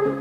Hello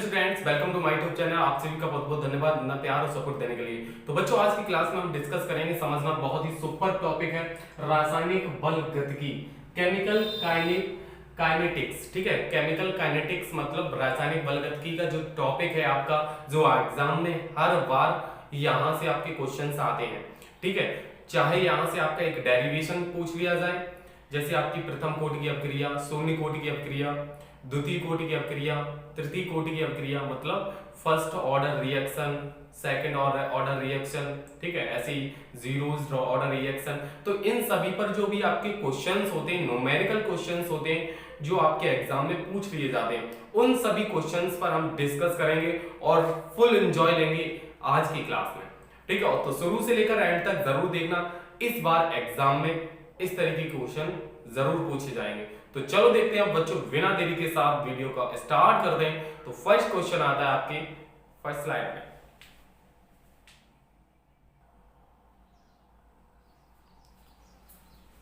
students, welcome to my YouTube channel. आप सभी का बहुत बहुत धन्यवाद इतना प्यार और सपोर्ट देने के लिए। तो बच्चों, आज की क्लास में हम डिस्कस करेंगे, समझना बहुत ही सुपर टॉपिक है, रासायनिक बल गतिकी, केमिकल काइनेटिक्स। ठीक है, केमिकल काइनेटिक्स मतलब रासायनिक बल गतिकी का जो टॉपिक है आपका, जो एग्जाम में हर बार यहां से आपके क्वेश्चंस आते हैं। ठीक है, चाहे यहां से आपका एक डेरिवेशन पूछ लिया जाए, जैसे आपकी प्रथम कोटि की अपक्रिया, शून्य कोटि की अपक्रिया, द्वितीय कोटि की अपक्रिया, तृतीय कोटि की अपक्रिया, मतलब first order reaction, second order reaction, ठीक है, ऐसे ही जीरोस ऑर्डर रिएक्शन। तो इन सभी पर जो भी आपके क्वेश्चंस होते हैं, न्यूमेरिकल क्वेश्चंस होते हैं, जो आपके एग्जाम में पूछ लिए जाते हैं, उन सभी क्वेश्चंस पर हम डिस्कस करेंगे और फुल एंजॉय लेंगे आज की क्लास में। ठीक है, तो शुरू से लेकर एंड तक जरूर देखना। इस बार एग्जाम में इस तरह के क्वेश्चन जरूर पूछे जाएंगे। तो चलो देखते हैं बच्चों, बिना देरी के साथ वीडियो का स्टार्ट कर दें। तो फर्स्ट क्वेश्चन आता है आपके फर्स्ट स्लाइड में।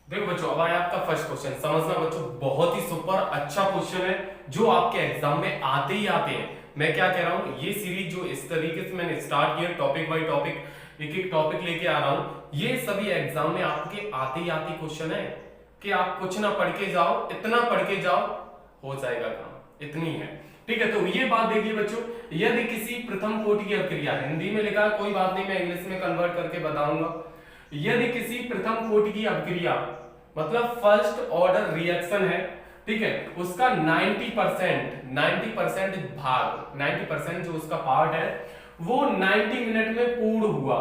देखो बच्चों, अब आया आपका फर्स्ट क्वेश्चन। समझना बच्चों, बहुत ही सुपर अच्छा क्वेश्चन है, जो आपके एग्जाम में आते ही आते हैं। मैं क्या कह रहा हूं, ये सीरीज जो इस तरीके से मैंने स्टार्ट किया, टॉपिक बाय टॉपिक, एक एक टॉपिक लेके आ रहा हूं, ये सभी एग्जाम में आपके आते ही आते क्वेश्चन है कि आप कुछ ना पढ़ के जाओ, इतना पढ़ के जाओ, हो जाएगा काम, इतनी है। ठीक है, तो ये बात देखिए बच्चों, यदि किसी प्रथम कोटि की अपक्रिया, हिंदी में लिखा है कोई बात नहीं, मैं इंग्लिश में कन्वर्ट करके बताऊंगा। यदि किसी प्रथम कोटि की अपक्रिया मतलब फर्स्ट ऑर्डर रिएक्शन है, ठीक है, उसका 90% भाग, 90% जो उसका पार्ट है वो 90 मिनट में पूर्ण हुआ।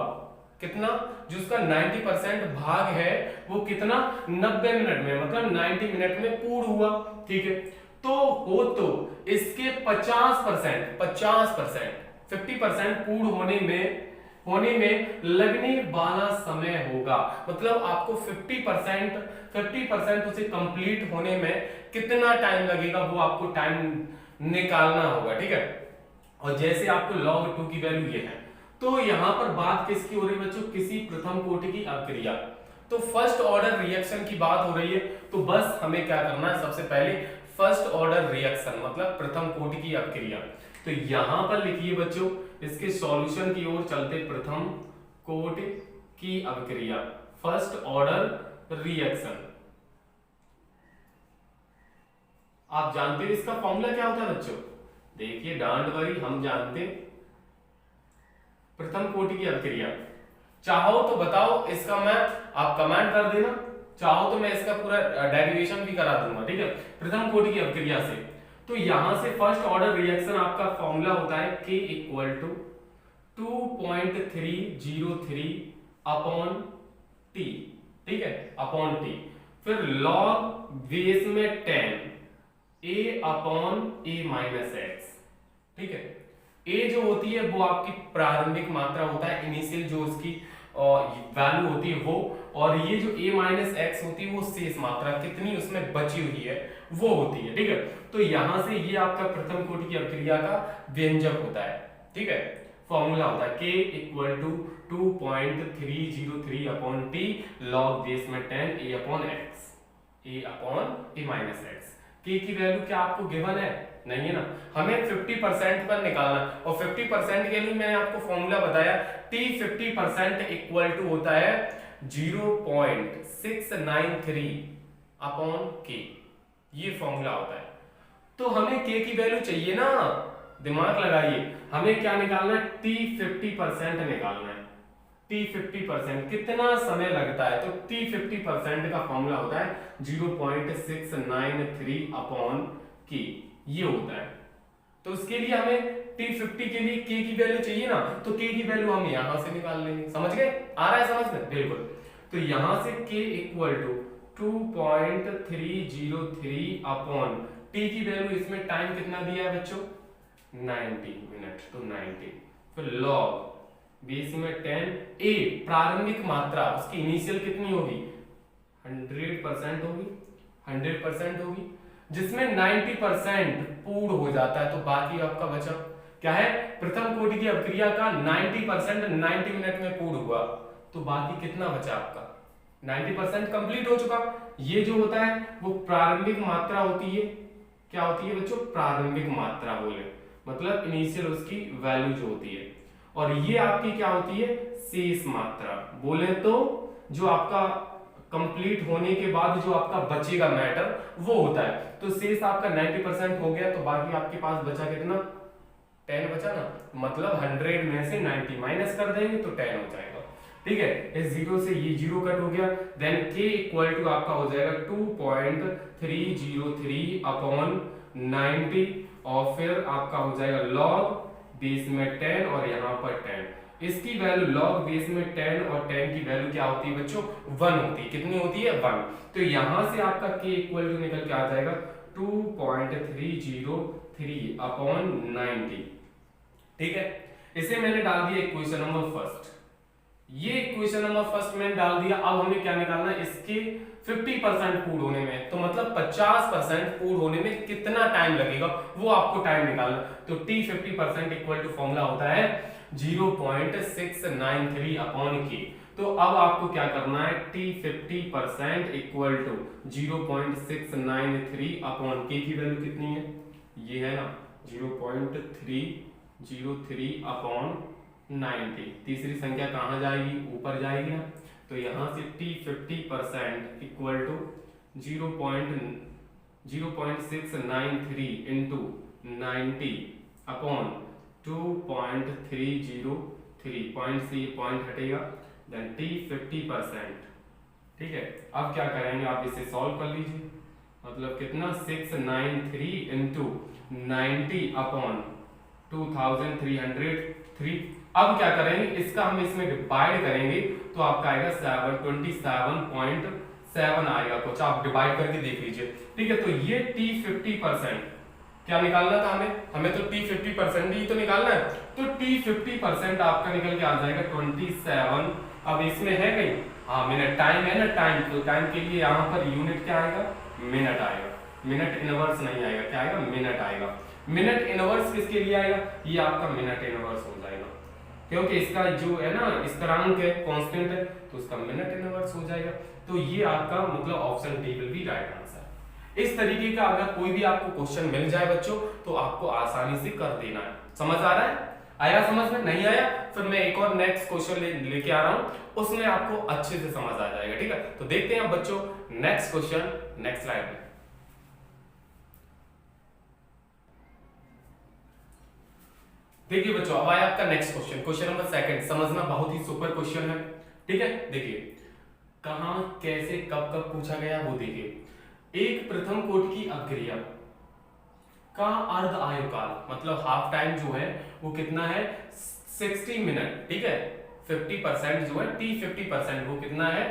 कितना? जो उसका 90% भाग है वो कितना? 90 मिनट में, मतलब 90 मिनट में पूर्ण हुआ। ठीक है, तो हो तो इसके 50%, 50% पूर्ण होने में लगने वाला समय होगा। मतलब आपको 50% उसे कंप्लीट होने में कितना टाइम लगेगा, वो आपको टाइम निकालना होगा। ठीक है, और जैसे आपको log 2 की वैल्यू ये है, तो यहां पर बात किसकी हो रही है बच्चों? किसी प्रथम कोटि की अपक्रिया, तो फर्स्ट ऑर्डर रिएक्शन की बात हो रही है। तो बस हमें क्या करना है, सबसे पहले फर्स्ट ऑर्डर रिएक्शन मतलब प्रथम कोटि की अपक्रिया। तो यहां पर लिखिए बच्चों, इसके सॉल्यूशन की ओर चलते, प्रथम कोटि की अपक्रिया, फर्स्ट ऑर्डर रिएक्शन। आप जानते हैं इसका फॉर्मूला क्या होता है बच्चों? देखिए, डोंट वरी, हम जानते प्रथम कोटि की अपक्रिया। चाहो तो बताओ इसका, मैं आप कमेंट कर देना, चाहो तो मैं इसका पूरा डेरिवेशन भी करा दूंगा। ठीक है, प्रथम कोटि की अपक्रिया से, तो यहां से फर्स्ट ऑर्डर रिएक्शन आपका फॉर्मूला होता है K equal to 2.303 upon T। ठीक है, अपॉन T, फिर log बेस में 10 A upon A minus X. ठीक है, ए जो होती है वो आपकी प्रारंभिक मात्रा होता है, इनिशियल जो उसकी वैल्यू होती है वो, और ये जो a माइनस एक्स होती है वो शेष मात्रा कितनी उसमें बची हुई है वो होती है। ठीक है, तो यहां से ये आपका प्रथम कोटि की अपक्रिया का व्यंजक होता है। ठीक है, फॉर्मूला होता है K equal to 2.303 upon T log base में 10 A upon X, A upon A minus X. K की वैल्यू क्या आपको गिवन है? नहीं है ना, हमें 50% पर निकालना, और 50% के लिए मैंने आपको फॉर्मूला बताया, T 50% इक्वल टू होता है 0.693 अपॉन K, ये फॉर्मूला होता है। तो हमें K की वैल्यू चाहिए ना, दिमाग लगाइए, हमें क्या निकालना है? T 50% निकालना है। T 50% कितना समय लगता है? तो T 50% का फॉर्मूला होता है 0.693 अपॉन K, ये होता है। तो उसके लिए हमें T50 के लिए K की वैल्यू चाहिए ना, तो K की वैल्यू हम यहां से निकाल लेंगे। समझ गए? आ रहा है समझ में? बिल्कुल। तो यहां से K equal to 2.303 upon T की वैल्यू, इसमें टाइम कितना दिया है बच्चों? 90 मिनट, तो 90, फिर log बेस में 10 A प्रारंभिक मात्रा, उसकी इनिशियल कितनी होगी? 100% होगी, 100% होगी, जिसमें 90% पूर्ण हो जाता है, तो बाकी आपका बचा क्या है, प्रथम कोटि की अभिक्रिया का 90% 90 मिनट में पूर्ण हुआ, तो बाकी कितना बचा आपका 90% कंप्लीट हो चुका। ये जो होता है वो प्रारंभिक मात्रा होती है, क्या होती है बच्चों, प्रारंभिक मात्रा बोले, मतलब इनिशियल उसकी वैल्यू जो होती है, और ये आपकी क्या होती है, शेष मात्रा बोले तो जो आपका कंप्लीट होने के बाद जो आपका बचेगा मैटर वो होता है। तो शेष आपका 90% हो गया, तो बाकी आपके पास बचा कितना, 10 बचा ना, मतलब 100 में से 90 माइनस कर देंगे तो 10 हो जाएगा, ठीक है। इस जीरो से ये जीरो कट हो गया, देन k इक्वल टू आपका हो जाएगा 2.303 अपॉन 90, और फिर आपका हो जाएगा लॉग बेस में 10 और यहाँ पर 10, इसकी वैल्यू लॉग बेस में 10 और 10 की वैल्यू क्या होती है बच्चों, 1 होती है, कितनी होती है 1, तो यहाँ से आपका k इक्वल टू निकल के आ जाएगा 2.303 अपॉन 90, ठीक है। इसे मैंने डाल दिया इक्वेशन नंबर फर्स्ट, ये इक्वेशन नंबर फर्स्ट मैंने डाल दिया। अब हमें क्या निकालना है, इसके 50% पूर्ण होने में, तो मतलब 50% पूर्ण होने में कितना टाइम लगेगा वो आपको टाइम निकालना। तो t 50% इक्वल टू फॉर्मूला होता है 0.693 अपॉन k। तो अब आपको क्या करना है, t 50% equal to 0.693 upon k की वैल्यू कितनी है, ये है ना 0.303 अपॉन 90, तीसरी संख्या कहाँ जाएगी, ऊपर जाएगी ना, तो यहाँ से t 50% equal to 0.693 into 90 upon 2.303, point से ये पॉइंट हटेगा, देन t 50%, ठीक है। अब क्या करेंगे, आप इसे सॉल्व कर लीजिए, मतलब कितना 693 इंटू 90 अपॉन 2303। अब क्या करेंगे, इसका हम इसमें डिवाइड करेंगे तो आपका आएगा 27.7 आएगा कुछ, आप डिवाइड करके देख लीजिए, ठीक है। तो ये t 50% क्या निकालना था हमें तो t 50% ही तो निकालना है, तो t 50% आपका निकल के आ जाएगा 27। अब इसमें है कहीं, हाँ मिनट, टाइम है ना, टाइम, तो टाइम के लिए यहाँ पर यूनिट क्या आएगा, मिनट आएगा, मिनट इनवर्स नहीं आएगा, क्या आएगा, मिनट आएगा। मिनट इनवर्स किसके लिए आएगा, ये आपका मिनट इनवर्स हो जाएगा, क्योंकि इसका जो है ना स्थिरांक है, कांस्टेंट है, तो उसका मिनट इनवर्स हो जाएगा। तो ये आपका मतलब option D will be right answer. इस तरीके का अगर कोई भी आपको क्वेश्चन मिल जाए बच्चों, तो आपको आसानी से कर देना है। समझ आ रहा है, आया समझ में, नहीं आया फिर मैं एक और नेक्स्ट क्वेश्चन लेके आ रहा हूं, उसमें आपको अच्छे से समझ आ जाएगा, ठीक है। तो देखते हैं अब बच्चों नेक्स्ट क्वेश्चन, नेक्स्ट स्लाइड में। देखिए बच्चों, अब आया आपका next question, question number second, समझना बहुत ही सुपर क्वेश्चन है, ठीक है। देखिए कहां कैसे कब कब पूछा गया वो देखिए। एक प्रथम कोटि की अभिक्रिया का अर्ध आयुकाल मतलब हाफ टाइम जो है वो कितना है, 60 मिनट, ठीक है। 50% जो है t 50% वो कितना है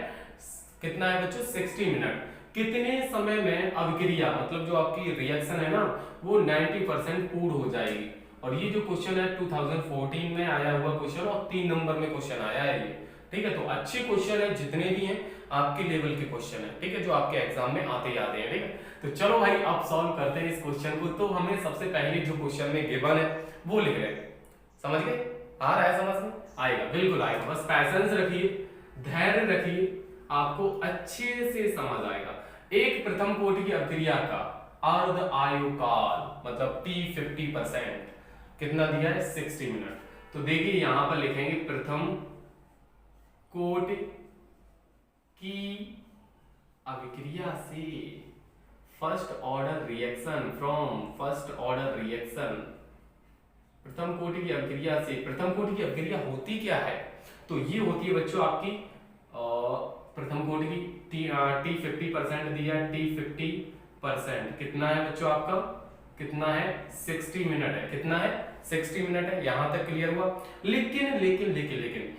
बच्चों, 60 मिनट। कितने समय में अभिक्रिया मतलब जो आपकी रिएक्शन है ना वो 90% पूर्ण हो जाएगी। और ये जो क्वेश्चन है 2014 में आया हुआ क्वेश्चन और 3 नंबर में क्वेश्चन आया है ये, ठीक है। तो अच्छे क्वेश्चन है, जितने भी हैं आपके लेवल के क्वेश्चन है, ठीक है, जो आपके एग्जाम में आते ही आते हैं, ठीक है। तो चलो भाई आप सॉल्व करते हैं इस क्वेश्चन को। तो हमें सबसे पहले जो क्वेश्चन में गिवन है वो लिख रहे हैं, समझ गए, आ रहा है समझ में, आएगा, बिल्कुल आएगा, बस पैशंस रखिए, धैर्य रखिए, आपको अच्छे से समझ आएगा। एक प्रथम कोटि की अभिक्रिया का अर्ध आयुकाल मतलब t 50% कितना दिया है, 60 मिनट। तो देखिए यहां पर लिखेंगे प्रथम कोटि की अभिक्रिया से first order reaction, from first order reaction, प्रथम कोटि की अभिक्रिया से। प्रथम कोटि की अभिक्रिया होती क्या है, तो ये होती है बच्चों आपकी प्रथम कोटि की t 50% दिया, t 50% कितना है बच्चों आपका, कितना है 60 मिनट है, कितना है 60 मिनट है, यहां तक क्लियर हुआ। लेकिन लेकिन लेकिन लेकिन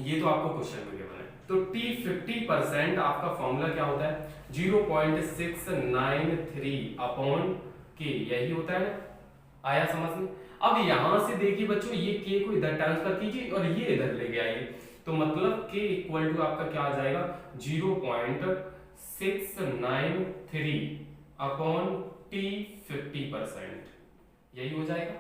ये तो आपको क्वेश्चन में गिवन है, तो t 50% आपका फॉर्मूला क्या होता है, 0.693 अपॉन k, यही होता है, आया समझ में। अब यहां से देखिए बच्चों, ये k को इधर ट्रांसफर कीजिए और ये इधर लेके आइए, तो मतलब k इक्वल टू आपका क्या आ जाएगा 0.693 अपॉन t 50%, यही हो जाएगा।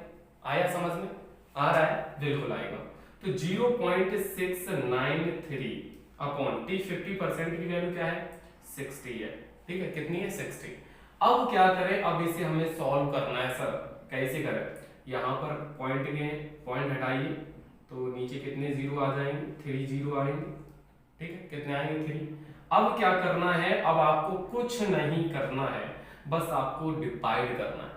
आया समझ में? आ रहा है? बिल्कुल आएगा। तो 0.693 अपॉन t 50% की वैल्यू क्या है 60 है, ठीक है, कितनी है 60। अब क्या करें, अब इसे हमें सॉल्व करना है सर, कैसे करें, यहाँ पर पॉइंट के पॉइंट हटाइए तो नीचे कितने जीरो आ जाएंगे 3 जीरो आएंगे, ठीक है, कितने आएंगे 3। अब क्या करना है, अब आपको कुछ नहीं करना है, बस आपको डिवाइड करना है,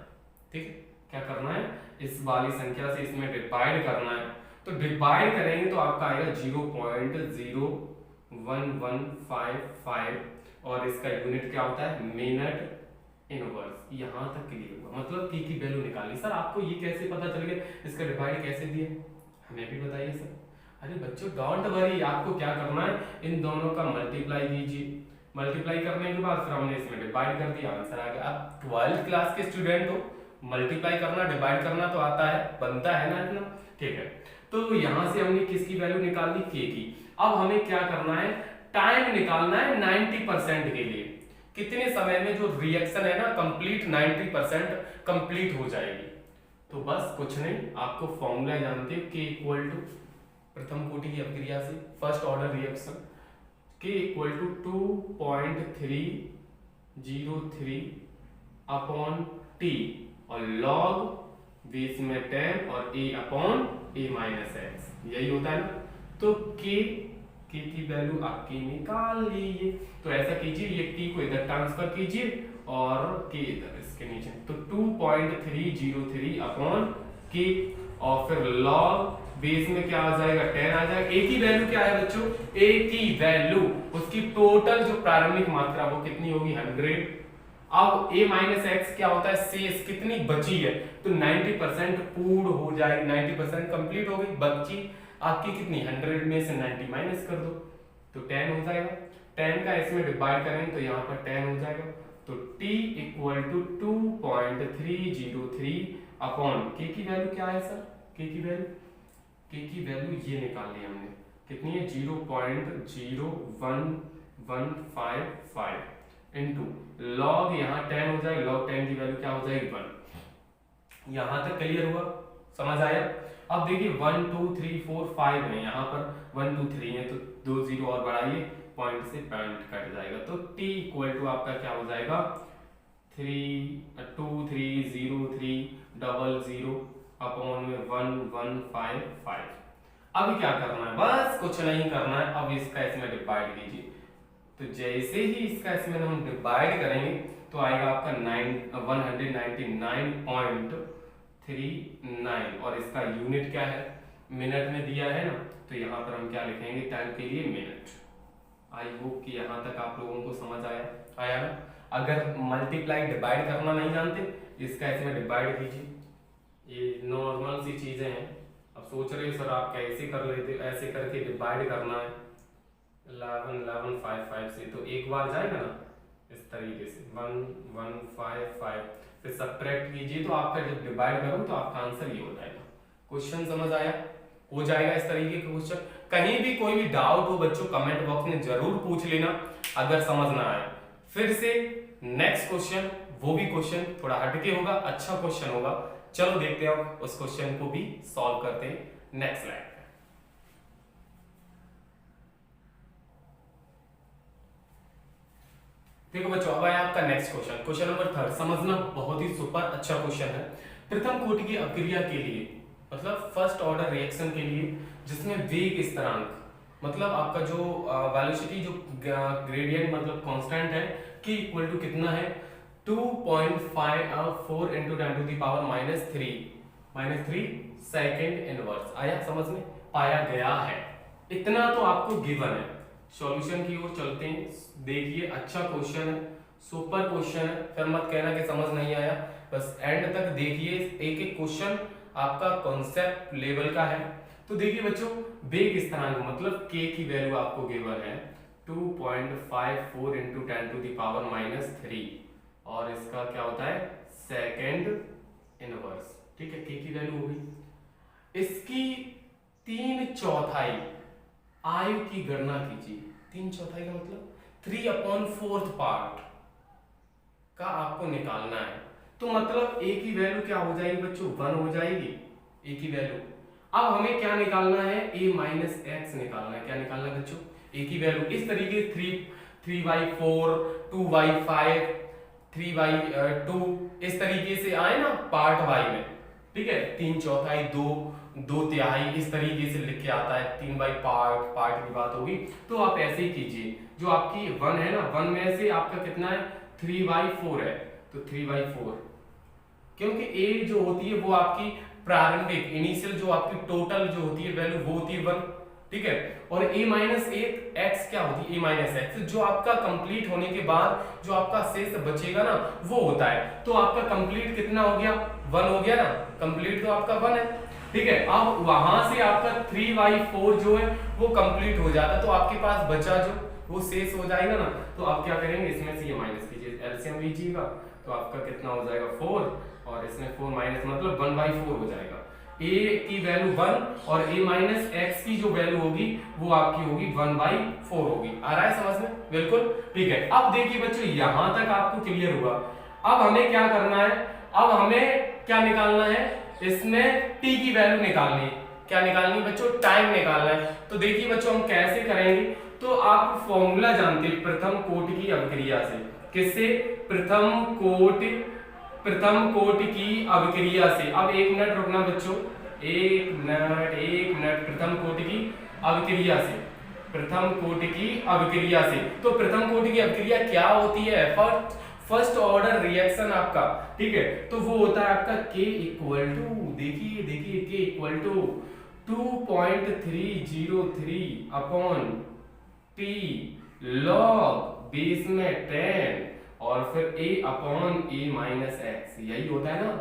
ठीक है, क्या करना है, इस वाली संख्या से इसमें डिवाइड करना है। तो डिवाइड करेंगे तो आपका आएगा 0.01155 और इसका यूनिट क्या होता है मिनट इनवर्स। यहां तक क्लियर हुआ, मतलब k की वैल्यू निकाली। सर आपको ये कैसे पता चल गया, इसका डिवाइड कैसे दिए, हमें भी बताइए सर। अरे बच्चों डोंट वरी, आपको क्या करना है, इन दोनों का मल्टीप्लाई कीजिए, मल्टीप्लाई करने के बाद फिर हमने इसमें डिवाइड कर दिया, आंसर आ गया। अब 12th क्लास के स्टूडेंट हो, मल्टीप्लाई करना डिवाइड करना तो आता है, बनता है ना इतना, ठीक है। तो यहां से हमने किसकी वैल्यू निकाल ली, k की। अब हमें क्या करना है, टाइम निकालना है 90% के लिए, कितने समय में जो रिएक्शन है ना कंप्लीट 90% कंप्लीट हो जाएगी। तो बस कुछ नहीं, आपको फॉर्मूला जानते हो, k इक्वल टू प्रथम कोटि की अभिक्रिया से first order reaction, k equal to 2.303 upon t और log बेस में 10 और a upon a minus X, यही होता है ना। तो k की वैल्यू आपकी निकाल लीजिए। तो ऐसा कीजिए, ये t को इधर ट्रांसफर कीजिए और k इधर इसके नीचे, तो 2.303 अपॉन k और फिर log बेस में क्या आ जाएगा 10 आ जाएगा। a की वैल्यू क्या है बच्चों, a की वैल्यू उसकी टोटल जो प्रारंभिक मात्रा वो कितनी होगी 100। अब a माइनस एक्स क्या होता है, शेष कितनी बची है, तो 90% पूर्ण हो जाएगी, 90% कंप्लीट हो गई, बची आपकी कितनी 100 में से 90 माइनस कर दो तो 10 हो जाएगा। 10 का इसमें डिवाइड करेंगे तो यहाँ पर 10 हो जाएगा। तो t equal to 2.303 upon k की वैल्यू क्या है सर, k की वैल्यू ये निकाल ली हमने, कितनी है 0.01155 इनटू log यहाँ 10 हो जाएगा, log 10 की वैल्यू क्या हो जाएगी 1। यहां तक क्लियर हुआ, समझ आया। अब देखिए 1 2 3 4 5 है, यहाँ पर 1 2 3 है तो 2 जीरो और बढ़ाइए, पॉइंट से पॉइंट कट जाएगा। तो t इक्वल टू आपका क्या हो जाएगा 3230300 अपॉन में 1155। अब क्या करना है, बस कुछ नहीं करना है, अब इसका इसमें डिवाइड कीजिए। तो जैसे ही इसका इसमें हम डिवाइड करेंगे तो आएगा आपका 199.39 और इसका यूनिट क्या है मिनट में दिया है ना, तो यहाँ पर हम क्या लिखेंगे टाइम के लिए मिनट। आई होप कि यहाँ तक आप लोगों को समझ आया ना। अगर मल्टीप्लाई डिवाइड करना नहीं जानते, इसका इसमें डिवाइड कीजिए, ये नॉर्मल सी चीजें हैं। अब सोच रहे हो सर आप कैसे कर लेते, ऐसे करके डिवाइड करना है 1155 से, तो एक बार जाएगा ना इस तरीके से 1155, फिर सब्ट्रैक्ट कीजिए तो आपका जब डिवाइड करो तो आपका आंसर ये हो जाएगा। क्वेश्चन समझ आया, हो जाएगा इस तरीके का क्वेश्चन। कहीं भी कोई भी डाउट हो बच्चों कमेंट बॉक्स में जरूर पूछ लेना अगर समझ ना आए। फिर से नेक्स्ट क्वेश्चन, वो भी क्वेश्चन थोड़ा हटके होगा, अच्छा क्वेश्चन होगा, चलो देखते हैं उस क्वेश्चन को भी सॉल्व करते हैं नेक्स्ट स्लाइड पे। देखो बच्चों अब आया आपका नेक्स्ट क्वेश्चन, क्वेश्चन नंबर 3। समझना बहुत ही सुपर अच्छा क्वेश्चन है। प्रथम कोटि की अभिक्रिया के लिए, मतलब फर्स्ट ऑर्डर रिएक्शन के लिए, जिसमें वेग स्थिरांक मतलब आपका जो वेलोसिटी जो ग्रेडियंट मतलब कांस्टेंट है कि इक्वल टू कितना है 2.54 into 10 to the power -3 second inverse. आया समझ में, पाया गया है, इतना तो आपको गिवन है। सॉल्यूशन की ओर चलते हैं, देखिए अच्छा क्वेश्चन है, सुपर क्वेश्चन है, फिर मत कहना कि समझ नहीं आया, बस एंड तक देखिए, एक एक क्वेश्चन आपका कॉन्सेप्ट लेवल का है। तो देखिए बच्चों वेग स्थिरांक मतलब k की वैल्यू आपको गिवन है 2.54 into 10 to the power -3 और इसका क्या होता है सेकेंड इनवर्स, ठीक है, k की वैल्यू हो गई। इसकी 3/4 आयु की गणना कीजिए। 3/4 का मतलब 3/4 पार्ट का आपको निकालना है। तो मतलब ए की वैल्यू क्या हो जाएगी बच्चों, 1 हो जाएगी ए की वैल्यू। अब हमें क्या निकालना है, a माइनस एक्स निकालना है। क्या निकालना है बच्चों, a की वैल्यू। इस तरीके से 3/4, 2/5, 3/2 इस तरीके से आए ना पार्ट वाई में, ठीक है। 3/4, 2/2, इस तरीके से लिख के आता है। 3/पार्ट की बात होगी तो आप ऐसे ही कीजिए। जो आपकी 1 है ना, 1 में से आपका कितना है, 3/4 है, तो 3/4, क्योंकि a जो होती है वो आपकी प्रारंभिक इनिशियल जो आपकी टोटल जो होती है वैल्यू वो होती है 1, ठीक है। और a माइनस एक्स क्या होती है, a माइनस एक्स जो आपका कंप्लीट होने के बाद जो आपका शेष बचेगा ना वो होता है। तो आपका कंप्लीट कितना हो गया, 1 हो गया ना, कंप्लीट तो आपका 1 है, ठीक है। अब वहां से आपका 3/4 जो है वो कंप्लीट हो जाता है, तो आपके पास बचा जो वो शेष हो जाएगा ना। तो आप क्या करेंगे, इसमें से ये माइनस कीजिए, एलसीएम लीजिएगा, तो आपका कितना हो जाएगा 4, और इसमें 4 माइनस मतलब 1/4 हो जाएगा। a की वैल्यू 1 और a माइनस एक्स की जो वैल्यू होगी वो आपकी होगी 1/4 होगी। आ रहा है समझ में, बिल्कुल ठीक है। अब देखिए बच्चों यहां तक आपको क्लियर हुआ। अब हमें क्या करना है, अब हमें क्या निकालना है, इसमें t की वैल्यू निकालनी है। क्या निकालनी है बच्चों, टाइम निकालना है। तो देखिए बच्चों हम कैसे करेंगे, तो आप फॉर्मूला जानते हैं प्रथम कोटि की अभिक्रिया से। किससे, प्रथम कोटि की अभिक्रिया से। अब 1 मिनट रुकना बच्चों, 1 मिनट, प्रथम कोटि की अभिक्रिया से, प्रथम कोटि की अभिक्रिया से। तो प्रथम कोटि की अभिक्रिया क्या होती है, फर्स्ट ऑर्डर रिएक्शन आपका, ठीक है। तो वो होता है आपका K इक्वल टू, देखिए K equal to 2.303 upon T log base में 10 और फिर a upon a minus X, यही होता है ना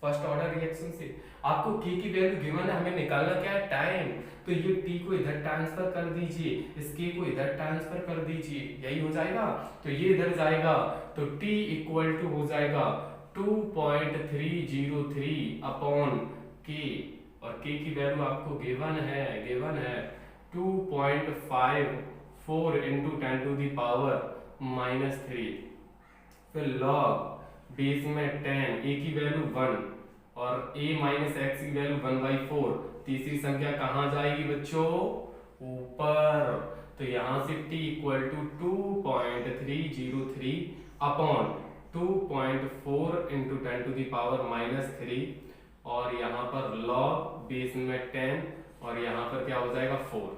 फर्स्ट ऑर्डर रिएक्शन से। आपको k की वैल्यू गिवन है, हमें निकालना क्या है, टाइम। तो ये t को इधर ट्रांसफर कर दीजिए, इस k को इधर ट्रांसफर कर दीजिए, यही हो जाएगा। तो ये इधर जाएगा तो t इक्वल टू हो जाएगा 2.303 अपॉन k, और k की वैल्यू आपको गिवन है 2.54 इंटू 10 टू दी पावर -3, फिर लॉग बेस में 10, a की वैल्यू 1 और a माइनस एक्स की वैल्यू 1/4। तीसरी संख्या कहां जाएगी बच्चों, ऊपर। तो यहां से t equal to 2.303 upon 2.4 into 10 to the power -3, और यहाँ पर लॉग बेस में 10 और यहाँ पर क्या हो जाएगा 4।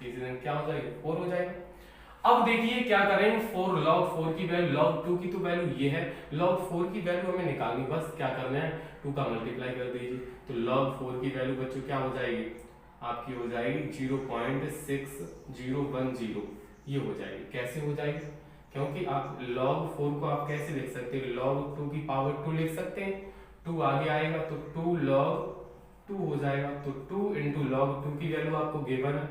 तीसरी संख्या क्या हो जाएगी, 4 हो जाएगा। अब देखिए क्या करेंगे, 4 log 4 की वैल्यू, log 2 की तो वैल्यू ये है, log 4 की वैल्यू हमें निकालनी, बस क्या करना है 2 का मल्टीप्लाई कर दीजिए। तो log 4 की वैल्यू बच्चों क्या हो जाएगी, आपकी हो जाएगी 0.6010, ये हो जाएगी। कैसे हो जाएगी, क्योंकि आप log 4 को आप कैसे लिख सकते हैं, log 2 की पावर 2 लिख सकते हैं। 2 आगे आएगा तो 2 log 2 हो जाएगा। तो 2 इंटू log 2 की वैल्यू आपको गिवन है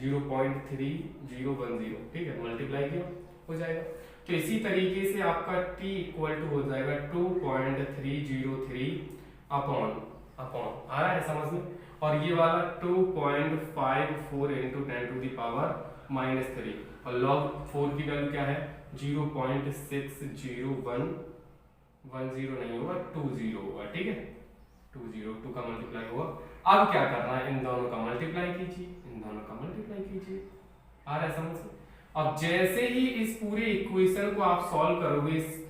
0.3010, ठीक है, मल्टीप्लाई किया हो जाएगा। तो इसी तरीके से आपका t इक्वल टू हो जाएगा 2.303 अपॉन आ रहा है समझ में, और ये वाला 2.54 इंटू 10 टू दी पावर -3, और log 4 की वैल्यू क्या है 0.6010 नहीं होगा 20 होगा, ठीक है, 2 का मल्टीप्लाई होगा। अब क्या करना है, इन दोनों का मल्टीप्लाई कीजिए, आ रहा है समझ में। अब जैसे ही इस पूरे इक्वेशन को आप सॉल्व करोगे, इस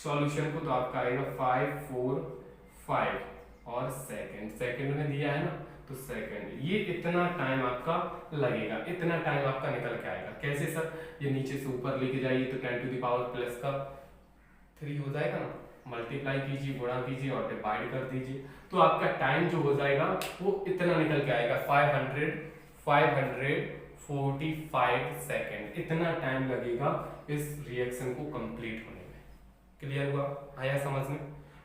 सॉल्यूशन को, तो आपका आएगा 545 और सेकंड में दिया है ना, तो सेकंड, ये इतना टाइम आपका लगेगा, इतना टाइम आपका निकल के आएगा। कैसे सर, ये नीचे से ऊपर लेके जाइए तो 10 टू द पावर प्लस का 3 हो जाएगा ना, मल्टीप्लाई कीजिए, गुणा कीजिए और डिवाइड कर दीजिए, तो आपका टाइम जो हो जाएगा वो इतना निकल के आएगा 545 सेकेंड। इतना टाइम लगेगा इस रिएक्शन को कंप्लीट होने में। क्लियर हुआ, आया समझ में।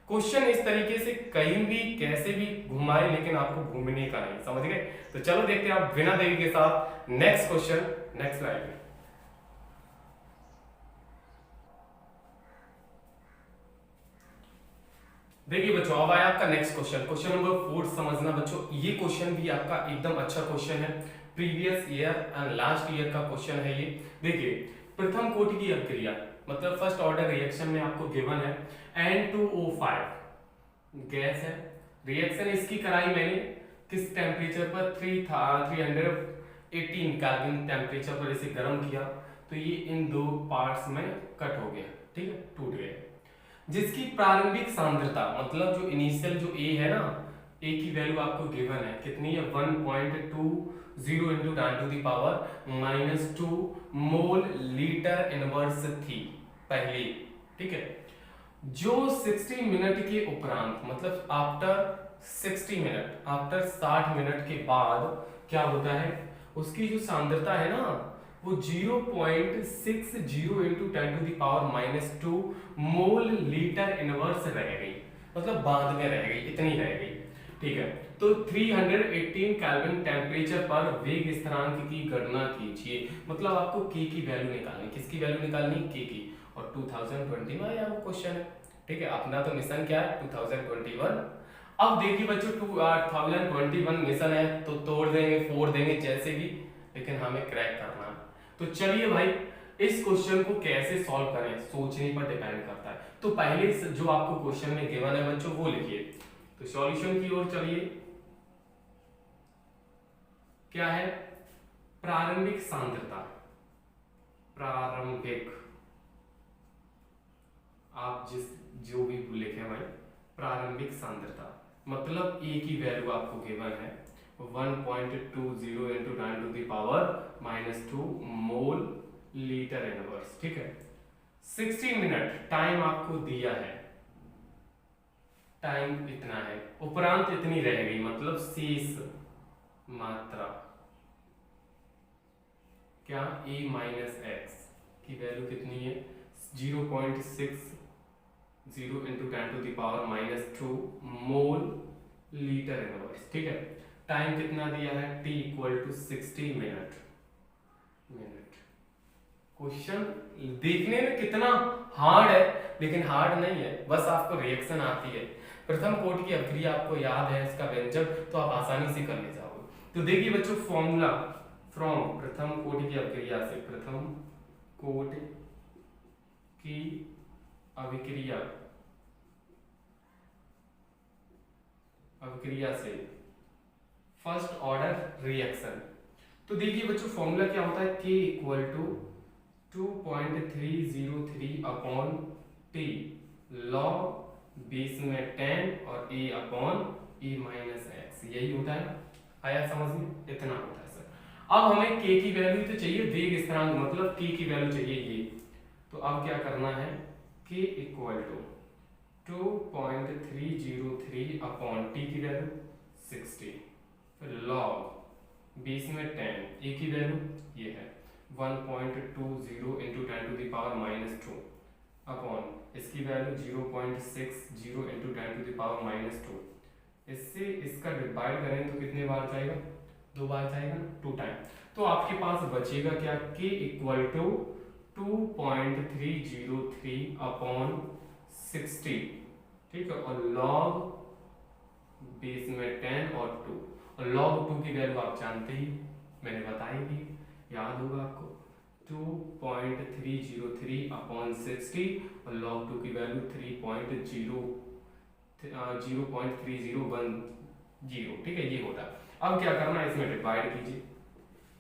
क्वेश्चन इस तरीके से कहीं भी कैसे भी घुमाए, लेकिन आपको घूमने का नहीं, समझ गए। तो चलो देखते हैं आप बिना देरी के साथ नेक्स्ट क्वेश्चन, नेक्स्ट स्लाइड में। देखिए बच्चों अब आया आपका नेक्स्ट क्वेश्चन, क्वेश्चन नंबर 4 समझना बच्चों। ये क्वेश्चन भी आपका एकदम अच्छा क्वेश्चन है, previous year and last year का क्वेश्चन है ये। देखिए, प्रथम कोटि की अभिक्रिया मतलब फर्स्ट ऑर्डर रिएक्शन में आपको गिवन है N2O5 गैस है। रिएक्शन इसकी कराई मैंने किस टेम्परेचर पर 318 केल्विन टेम्परेचर पर इसे गर्म किया, तो ये इन दो पार्ट्स में कट हो गया, ठीक है, टूट गया। जिसकी प्रारंभिक सांद्रता मतलब जो इनिशियल जो ए है ना, ए की वैल्यू आपको गिवन है कितनी है 1.20 into 10⁻⁻² मोल लीटर इनवर्स थी पहली, ठीक है। जो 60 मिनट के उपरांत मतलब आफ्टर 60 मिनट, आफ्टर 60 मिनट के बाद क्या होता है, उसकी जो सांद्रता है ना वो 0.60 into 10⁻⁻² मोल लीटर इनवर्स रह गई, मतलब बाद में रह गई, इतनी रह गई, ठीक है। तो 318 केल्विन टेम्परेचर पर वेग स्थिरांक की गणना कीजिए, मतलब आपको के की वैल्यू निकालनी, किसकी वैल्यू निकालनी, के की, और 2020 में आया वो क्वेश्चन है, ठीक है। अपना तो मिशन क्या है 2021। अब देखिए बच्चों 2021 मिशन है तो तोड़ देंगे फोड़ देंगे जैसे भी, लेकिन हमें क्रैक करना है। तो चलिए भाई इस क्वेश्चन को कैसे सॉल्व करें सोचने पर डिपेंड करता है। तो पहले जो आपको क्वेश्चन में गिवन है बच्चों वो लिखिए। तो सॉल्यूशन की ओर चलिए। क्या है, प्रारंभिक सांद्रता, प्रारंभिक, आप जो भी लिखे भाई, प्रारंभिक सांद्रता मतलब ए की वैल्यू आपको गिवन है 1.20 into 10⁻⁻² मोल लीटर इनवर्स, ठीक है। 60 मिनट टाइम आपको दिया है, टाइम इतना है, उपरांत इतनी रह गई मतलब शेष मात्रा क्या a माइनस एक्स की वैल्यू कितनी है 0.60 into 10⁻⁻² मोल लीटर इनवर्स, ठीक है। टाइम कितना दिया है t = 60 मिनट। क्वेश्चन देखने में कितना हार्ड है, लेकिन हार्ड नहीं है, बस आपको रिएक्शन आती है। प्रथम कोटि की अभिक्रिया आपको याद है, इसका व्यंजक तो आप आसानी से कर ले जाओगे। तो देखिए बच्चों फॉर्मूला फ्रॉम प्रथम कोटि की अभिक्रिया से, प्रथम कोटि की अभिक्रिया से फर्स्ट ऑर्डर रिएक्शन। तो देखिए बच्चों फॉर्मूला क्या होता है, K = 2.303/T log बेस में 10 और A/A-x, यही होता है। आया समझ में, इतना होता है सर। अब हमें K की वैल्यू तो चाहिए, वेग स्थिरांक मतलब K की वैल्यू चाहिए ये। तो अब क्या करना है, K = 2.303/T की वैल्यू 60, फिर log बेस में 10, A की वैल्यू ये है 1.20 into 10⁻⁻² अपॉन इसकी वैल्यू 0.60 into 10⁻⁻²। इससे इसका डिवाइड करें तो कितने बार जाएगा, 2 बार जाएगा, 2 टाइम। तो आपके पास बचेगा क्या, K = 2.303/60, ठीक है, और log बेस में 10 और 2, और log 2 की वैल्यू आप जानते ही, मैंने बताई भी, याद होगा आपको 2.303/60 और log 2 की वैल्यू 0.3010, ठीक है, ये होता है। अब क्या करना है, इसमें डिवाइड कीजिए,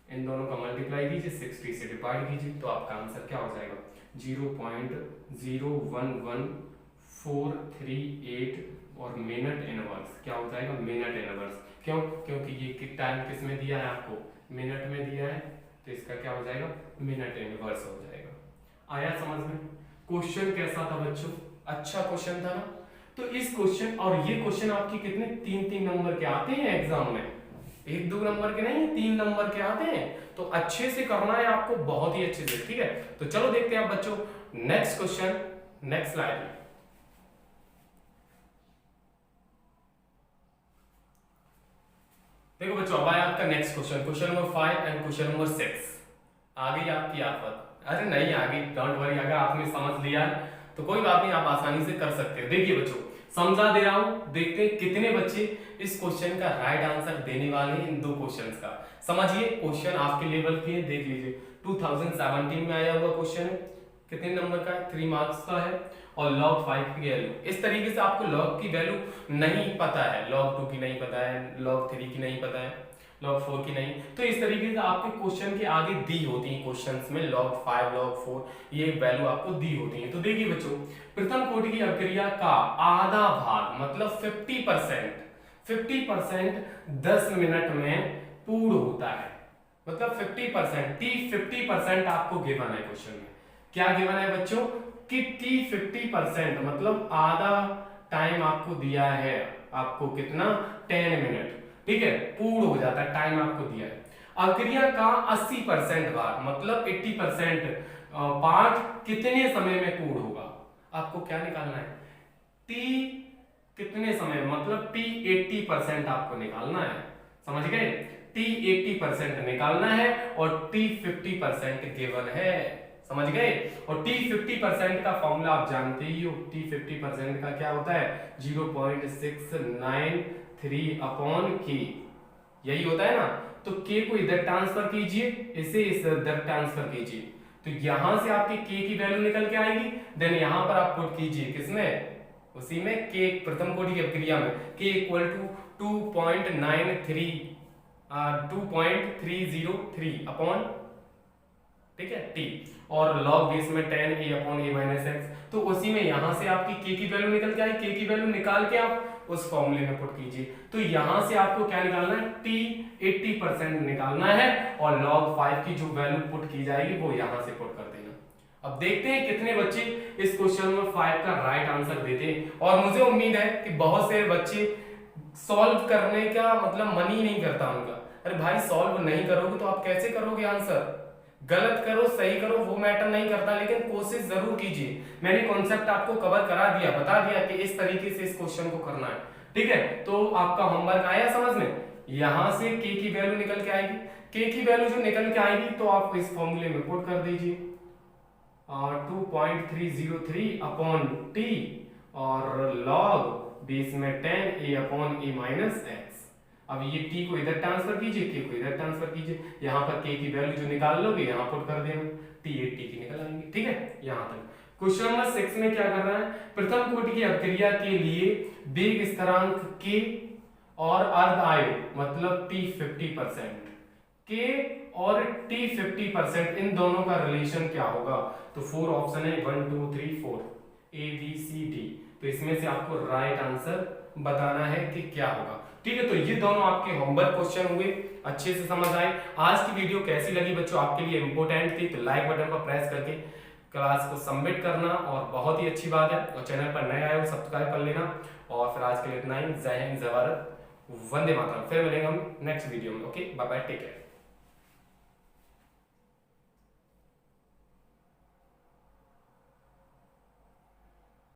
इन दोनों का मल्टीप्लाई कीजिए, 60 से डिवाइड कीजिए, तो आपका आंसर क्या हो जाएगा 0.011438 और मिनट इनवर्स क्या हो जाएगा, मिनट इनवर्स। क्यों, क्योंकि ये टाइम किस में दिया है आपको, मिनट में दिया है, तो इसका क्या हो जाएगा, मिनट इनवर्स हो जाएगा। आया समझ में। क्वेश्चन कैसा था बच्चों, अच्छा क्वेश्चन था ना। तो इस क्वेश्चन और ये क्वेश्चन आपके कितने 3-3 नंबर के आते हैं एग्जाम में, 1-2 नंबर के नहीं, 3 नंबर के आते हैं। तो अच्छे से करना है आपको, बहुत ही अच्छे से, ठीक है। तो चलो देखते हैं आप बच्चों नेक्स्ट क्वेश्चन, नेक्स्ट स्लाइड। देखो बच्चों अब आया आपका next question, question number 5 and question number 6। आ गई आपकी आफत, अरे नहीं आ गई, डोंट वरी, अगर आपने समझ लिया तो कोई बात नहीं, आप आसानी से कर सकते हैं। देखिए बच्चों समझा दे रहा हूं, देखते हैं कितने बच्चे इस क्वेश्चन का राइट आंसर देने वाले हैं। इन दो क्वेश्चंस का समझिए, क्वेश्चन आपके लेवल के हैं, देख लीजिए 2017 में आया हुआ क्वेश्चन है, कितने नंबर का है, 3 मार्क्स का है, और log 5 की वैल्यू इस तरीके से आपको log की वैल्यू नहीं पता है, log 2 की नहीं पता है, log 3 की नहीं पता है, log 4 की नहीं, तो इस तरीके से आपके क्वेश्चन के आगे दी होती हैं, क्वेश्चंस में log 5 log 4 ये वैल्यू आपको दी होती है। तो देखिए बच्चों, प्रथम कोटि की अभिक्रिया का आधा भाग मतलब 50% 10 मिनट में पूर्ण होता है, मतलब 50% आपको गिवन है क्वेश्चन में। क्या गिवन है बच्चों कि 50% मतलब आधा टाइम आपको दिया है, आपको कितना 10 मिनट, ठीक है, पूर्ण हो जाता है, टाइम आपको दिया है। अभिक्रिया का 80% भाग मतलब 80% पार्ट कितने समय में पूर्ण होगा, आपको क्या निकालना है, टी कितने समय मतलब टी 80% आपको निकालना है, समझ गए, टी 80% निकालना है और टी 50% गिवन है, समझ गए। और टी 50% का फॉर्मूला आप जानते ही हो, टी 50% का क्या होता है 0.693 अपॉन के, यही होता है ना। तो के को इधर ट्रांसफर कीजिए, इसे इधर ट्रांसफर कीजिए, तो यहां से आपकी के की वैल्यू निकल के आएगी, देन यहां पर आप पुट कीजिए किसमें, उसी में के प्रथम कोटि की अभिक्रिया में के इक्वल टू 2.303 अपॉन, ठीक है, टी, और log बेस में 10 a upon a minus x, तो उसी में यहां से आपकी k की वैल्यू निकल के आई, k की वैल्यू निकाल के आप उस फॉर्मूले में पुट कीजिए। तो यहां से आपको क्या निकालना है, t 80% निकालना है और log 5 की जो वैल्यू पुट की जाएगी वो यहां से पुट कर देना। अब देखते हैं कितने बच्चे इस क्वेश्चन में 5 का राइट आंसर देते हैं, और मुझे उम्मीद है कि बहुत से बच्चे सॉल्व करने का मतलब मन ही नहीं करता उनका, अरे भाई सॉल्व नहीं करोगे तो आप कैसे करोगे आंसर, गलत करो सही करो वो मैटर नहीं करता, लेकिन कोशिश जरूर कीजिए। मैंने कॉन्सेप्ट आपको कवर करा दिया, बता दिया कि इस तरीके से इस क्वेश्चन को करना है, ठीक है। तो आपका होमवर्क आया समझ में, यहां से k की वैल्यू निकल के आएगी, k की वैल्यू जो निकल के आएगी तो आप इस फॉर्मूले में पुट कर दीजिए 2.303 अपॉन टी और log बेस में 10 a upon a minus x. अब ये t को इधर ट्रांसफर कीजिए, k को इधर ट्रांसफर कीजिए, यहाँ पर k की वैल्यू जो निकाल लोगे यहाँ पुट कर देना, t 80 की निकल आएंगे, ठीक है। यहाँ तक क्वेश्चन नंबर 6 में क्या कर रहा है, प्रथम कोटि की अभिक्रिया के लिए वेग स्थिरांक k और अर्ध आयु मतलब t 50%, k और t 50% इन दोनों का रिलेशन क्या होगा, तो 4 ऑप्शन है 1 2 3 4 a b c d, तो इसमें से आपको राइट आंसर बताना है कि क्या होगा, ठीक है। तो ये दोनों आपके होमवर्क क्वेश्चन हुए, अच्छे से समझ आए। आज की वीडियो कैसी लगी बच्चों, आपके लिए इंपॉर्टेंट थी, तो लाइक बटन पर प्रेस करके क्लास को सबमिट करना, और बहुत ही अच्छी बात है, और चैनल पर नए आए हो सब्सक्राइब कर लेना। और फिर आज के लिए इतना ही, जय हिंद जय भारत, वंदे मातरम। फिर मिलेंगे हम नेक्स्ट वीडियो में, okay bye bye, take care.